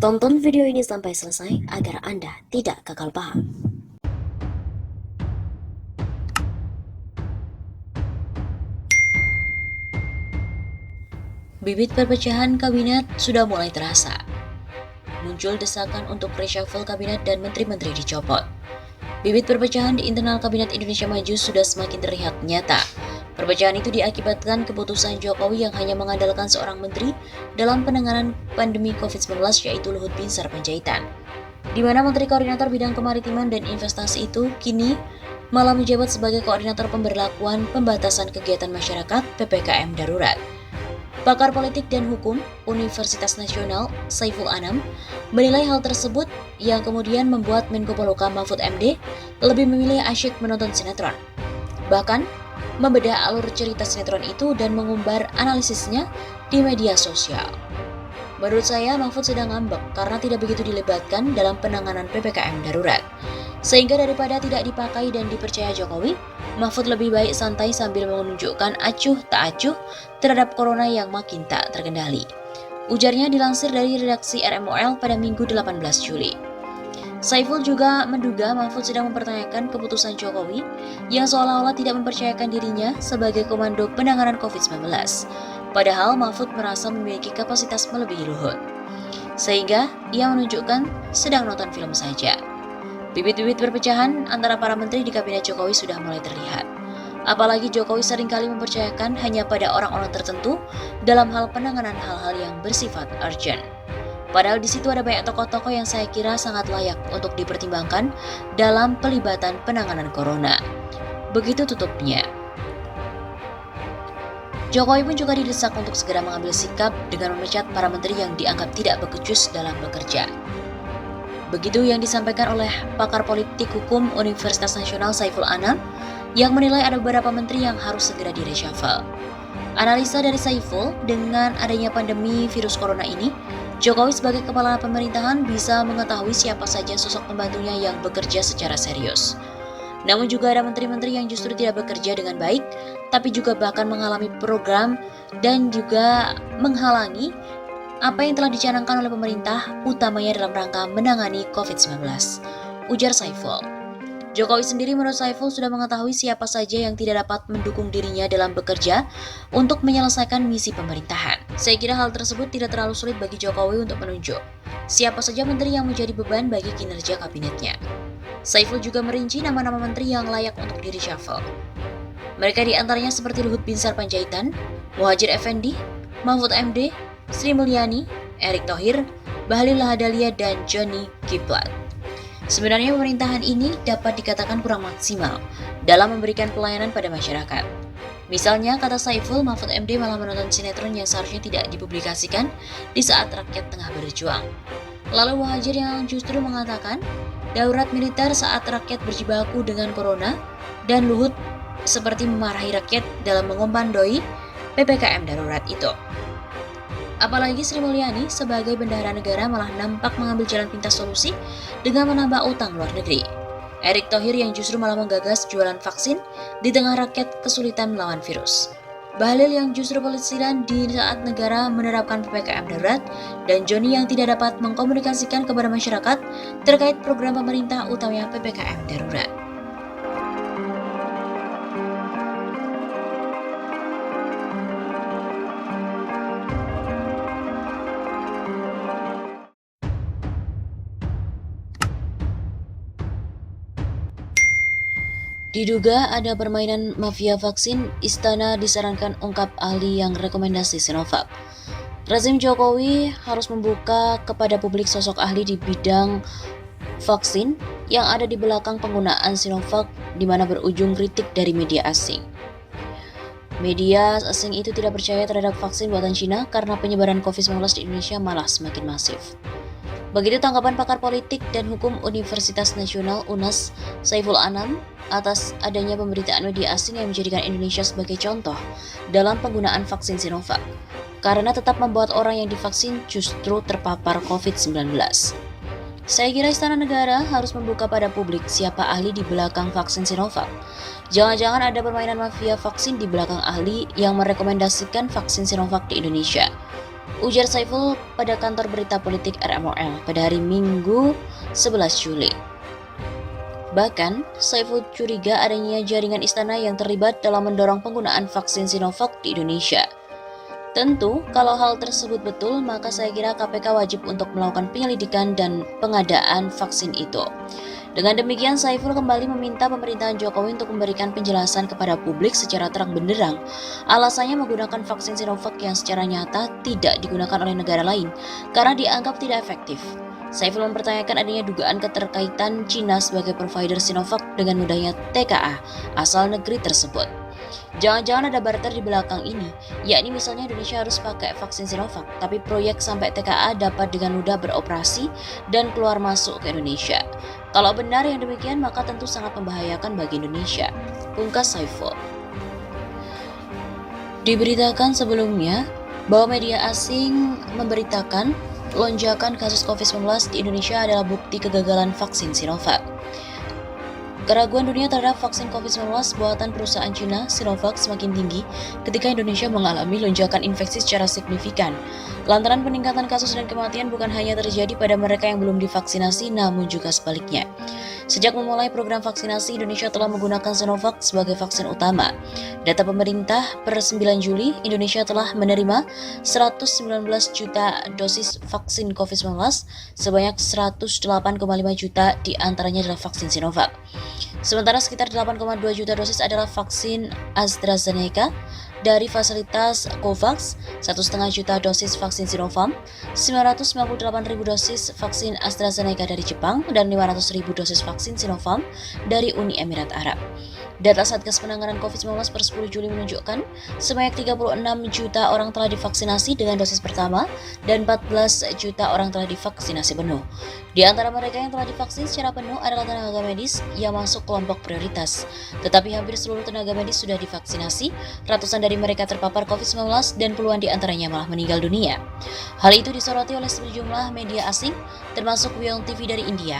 Tonton video ini sampai selesai agar Anda tidak gagal paham. Bibit perpecahan kabinet sudah mulai terasa. Muncul desakan untuk reshuffle kabinet dan menteri-menteri dicopot. Bibit perpecahan di internal Kabinet Indonesia Maju sudah semakin terlihat nyata. Perpecahan itu diakibatkan keputusan Jokowi yang hanya mengandalkan seorang menteri dalam penanganan pandemi COVID-19 yaitu Luhut Binsar Panjaitan. Di mana Menteri Koordinator Bidang Kemaritiman dan Investasi itu kini malah menjabat sebagai Koordinator Pemberlakuan Pembatasan Kegiatan Masyarakat PPKM Darurat. Pakar Politik dan Hukum Universitas Nasional Saiful Anam menilai hal tersebut yang kemudian membuat Menko Polhukam Mahfud MD lebih memilih asyik menonton sinetron. Bahkan, membedah alur cerita sinetron itu dan mengumbar analisisnya di media sosial. Menurut saya, Mahfud sedang ngambek karena tidak begitu dilibatkan dalam penanganan PPKM darurat. Sehingga daripada tidak dipakai dan dipercaya Jokowi, Mahfud lebih baik santai sambil menunjukkan acuh tak acuh terhadap corona yang makin tak terkendali. Ujarnya dilansir dari redaksi RMOL pada Minggu 18 Juli. Saiful juga menduga Mahfud sedang mempertanyakan keputusan Jokowi yang seolah-olah tidak mempercayakan dirinya sebagai komando penanganan COVID-19. Padahal Mahfud merasa memiliki kapasitas melebihi Luhut. Sehingga ia menunjukkan sedang nonton film saja. Bibit-bibit perpecahan antara para menteri di Kabinet Jokowi sudah mulai terlihat. Apalagi Jokowi seringkali mempercayakan hanya pada orang-orang tertentu dalam hal penanganan hal-hal yang bersifat urgent. Padahal di situ ada banyak tokoh-tokoh yang saya kira sangat layak untuk dipertimbangkan dalam pelibatan penanganan corona. Begitu tutupnya. Jokowi pun juga didesak untuk segera mengambil sikap dengan memecat para menteri yang dianggap tidak becus dalam bekerja. Begitu yang disampaikan oleh pakar politik hukum Universitas Nasional Saiful Anam yang menilai ada beberapa menteri yang harus segera di-reshuffle. Analisa dari Saiful, dengan adanya pandemi virus corona ini, Jokowi sebagai kepala pemerintahan bisa mengetahui siapa saja sosok pembantunya yang bekerja secara serius. Namun juga ada menteri-menteri yang justru tidak bekerja dengan baik, tapi juga bahkan mengalami program dan juga menghalangi apa yang telah dicanangkan oleh pemerintah, utamanya dalam rangka menangani COVID-19, ujar Saiful. Jokowi sendiri menurut Saiful sudah mengetahui siapa saja yang tidak dapat mendukung dirinya dalam bekerja untuk menyelesaikan misi pemerintahan. Saya kira hal tersebut tidak terlalu sulit bagi Jokowi untuk menunjuk siapa saja menteri yang menjadi beban bagi kinerja kabinetnya. Saiful juga merinci nama-nama menteri yang layak untuk di-reshuffle. Mereka diantaranya seperti Luhut Binsar Panjaitan, Muhadjir Effendi, Mahfud MD, Sri Mulyani, Erick Thohir, Bahlil Lahadalia, dan Johnny G. Plate. Sebenarnya pemerintahan ini dapat dikatakan kurang maksimal dalam memberikan pelayanan pada masyarakat. Misalnya, kata Saiful, Mahfud MD malah menonton sinetron yang seharusnya tidak dipublikasikan di saat rakyat tengah berjuang. Lalu Muhadjir yang justru mengatakan darurat militer saat rakyat berjibaku dengan corona, dan Luhut seperti memarahi rakyat dalam mengompandoi PPKM darurat itu. Apalagi Sri Mulyani sebagai bendahara negara malah nampak mengambil jalan pintas solusi dengan menambah utang luar negeri. Erick Thohir yang justru malah menggagas jualan vaksin di tengah rakyat kesulitan melawan virus. Bahlil yang justru pelesiran di saat negara menerapkan PPKM darurat, dan Johnny yang tidak dapat mengkomunikasikan kepada masyarakat terkait program pemerintah utamanya PPKM darurat. Diduga ada permainan mafia vaksin, Istana disarankan ungkap ahli yang rekomendasi Sinovac. Rezim Jokowi harus membuka kepada publik sosok ahli di bidang vaksin yang ada di belakang penggunaan Sinovac, di mana berujung kritik dari media asing. Media asing itu tidak percaya terhadap vaksin buatan Cina karena penyebaran COVID-19 di Indonesia malah semakin masif. Begitu tanggapan pakar politik dan hukum Universitas Nasional UNAS Saiful Anam atas adanya pemberitaan media asing yang menjadikan Indonesia sebagai contoh dalam penggunaan vaksin Sinovac, karena tetap membuat orang yang divaksin justru terpapar COVID-19. Saya kira Istana Negara harus membuka pada publik siapa ahli di belakang vaksin Sinovac. Jangan-jangan ada permainan mafia vaksin di belakang ahli yang merekomendasikan vaksin Sinovac di Indonesia. Ujar Saiful pada kantor berita politik RMOL pada hari Minggu 11 Juli. Bahkan, Saiful curiga adanya jaringan istana yang terlibat dalam mendorong penggunaan vaksin Sinovac di Indonesia. Tentu, kalau hal tersebut betul, maka saya kira KPK wajib untuk melakukan penyelidikan dan pengadaan vaksin itu. Dengan demikian, Saiful kembali meminta pemerintahan Jokowi untuk memberikan penjelasan kepada publik secara terang benderang. Alasannya menggunakan vaksin Sinovac yang secara nyata tidak digunakan oleh negara lain karena dianggap tidak efektif. Saiful mempertanyakan adanya dugaan keterkaitan Cina sebagai provider Sinovac dengan mudahnya TKA asal negeri tersebut. Jangan-jangan ada barter di belakang ini, yakni misalnya Indonesia harus pakai vaksin Sinovac, tapi proyek sampai TKA dapat dengan mudah beroperasi dan keluar masuk ke Indonesia. Kalau benar yang demikian, maka tentu sangat membahayakan bagi Indonesia, pungkas Saiful. Diberitakan sebelumnya bahwa media asing memberitakan lonjakan kasus COVID-19 di Indonesia adalah bukti kegagalan vaksin Sinovac. Keraguan dunia terhadap vaksin COVID-19 buatan perusahaan Cina, Sinovac, semakin tinggi ketika Indonesia mengalami lonjakan infeksi secara signifikan. Lantaran peningkatan kasus dan kematian bukan hanya terjadi pada mereka yang belum divaksinasi, namun juga sebaliknya. Sejak memulai program vaksinasi, Indonesia telah menggunakan Sinovac sebagai vaksin utama. Data pemerintah per 9 Juli, Indonesia telah menerima 119 juta dosis vaksin COVID-19, sebanyak 108,5 juta diantaranya adalah vaksin Sinovac. Sementara sekitar 8,2 juta dosis adalah vaksin AstraZeneca dari fasilitas COVAX, 1,5 juta dosis vaksin Sinopharm, 998.000 dosis vaksin AstraZeneca dari Jepang, dan 500.000 dosis vaksin Sinopharm dari Uni Emirat Arab. Data Satgas Penanganan COVID-19 per 10 Juli menunjukkan sebanyak 36 juta orang telah divaksinasi dengan dosis pertama dan 14 juta orang telah divaksinasi penuh. Di antara mereka yang telah divaksin secara penuh adalah tenaga medis yang masuk kelompok prioritas. Tetapi hampir seluruh tenaga medis sudah divaksinasi, ratusan dari mereka terpapar COVID-19 dan puluhan di antaranya malah meninggal dunia. Hal itu disoroti oleh sejumlah media asing, termasuk WION TV dari India.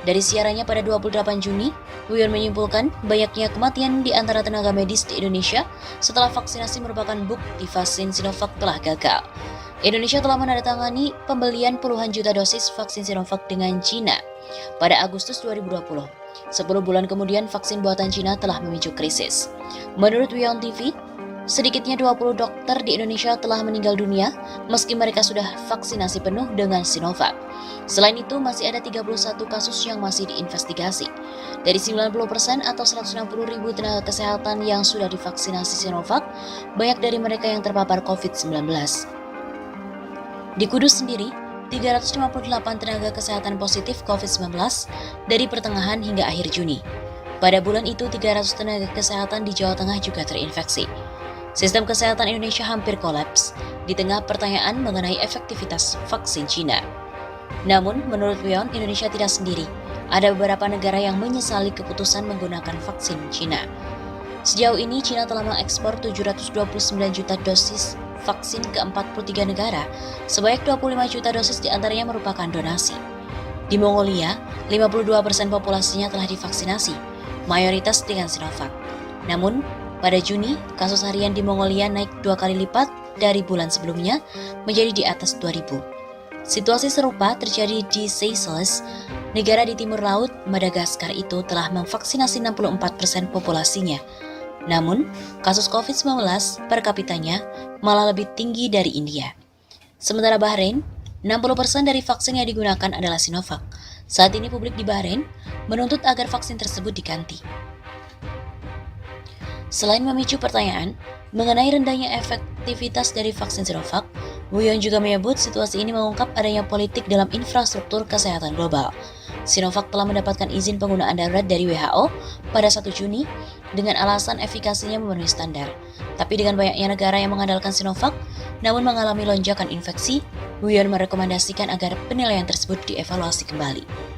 Dari siarannya pada 28 Juni, WION menyimpulkan banyaknya kematian di antara tenaga medis di Indonesia setelah vaksinasi merupakan bukti vaksin Sinovac telah gagal. Indonesia telah menandatangani pembelian puluhan juta dosis vaksin Sinovac dengan Cina pada Agustus 2020. 10 bulan kemudian, vaksin buatan Cina telah memicu krisis. Menurut WION TV, sedikitnya 20 dokter di Indonesia telah meninggal dunia meski mereka sudah vaksinasi penuh dengan Sinovac. Selain itu, masih ada 31 kasus yang masih diinvestigasi. Dari 90% atau 160.000 tenaga kesehatan yang sudah divaksinasi Sinovac, banyak dari mereka yang terpapar COVID-19. Di Kudus sendiri, 358 tenaga kesehatan positif COVID-19 dari pertengahan hingga akhir Juni. Pada bulan itu, 300 tenaga kesehatan di Jawa Tengah juga terinfeksi. Sistem kesehatan Indonesia hampir kolaps di tengah pertanyaan mengenai efektivitas vaksin Cina. Namun, menurut WION, Indonesia tidak sendiri. Ada beberapa negara yang menyesali keputusan menggunakan vaksin Cina. Sejauh ini, Cina telah mengekspor 729 juta dosis vaksin ke 43 negara. Sebanyak 25 juta dosis diantaranya merupakan donasi. Di Mongolia, 52% populasinya telah divaksinasi, mayoritas dengan Sinovac. Namun, pada Juni, kasus harian di Mongolia naik 2 kali lipat dari bulan sebelumnya menjadi di atas 2.000. Situasi serupa terjadi di Seychelles, negara di timur laut Madagaskar itu telah memvaksinasi 64% populasinya. Namun, kasus COVID-19 per kapitanya malah lebih tinggi dari India. Sementara Bahrain, 60% dari vaksin yang digunakan adalah Sinovac. Saat ini publik di Bahrain menuntut agar vaksin tersebut diganti. Selain memicu pertanyaan mengenai rendahnya efektivitas dari vaksin Sinovac, WION juga menyebut situasi ini mengungkap adanya politik dalam infrastruktur kesehatan global. Sinovac telah mendapatkan izin penggunaan darurat dari WHO pada 1 Juni dengan alasan efikasinya memenuhi standar. Tapi dengan banyaknya negara yang mengandalkan Sinovac, namun mengalami lonjakan infeksi, WION merekomendasikan agar penilaian tersebut dievaluasi kembali.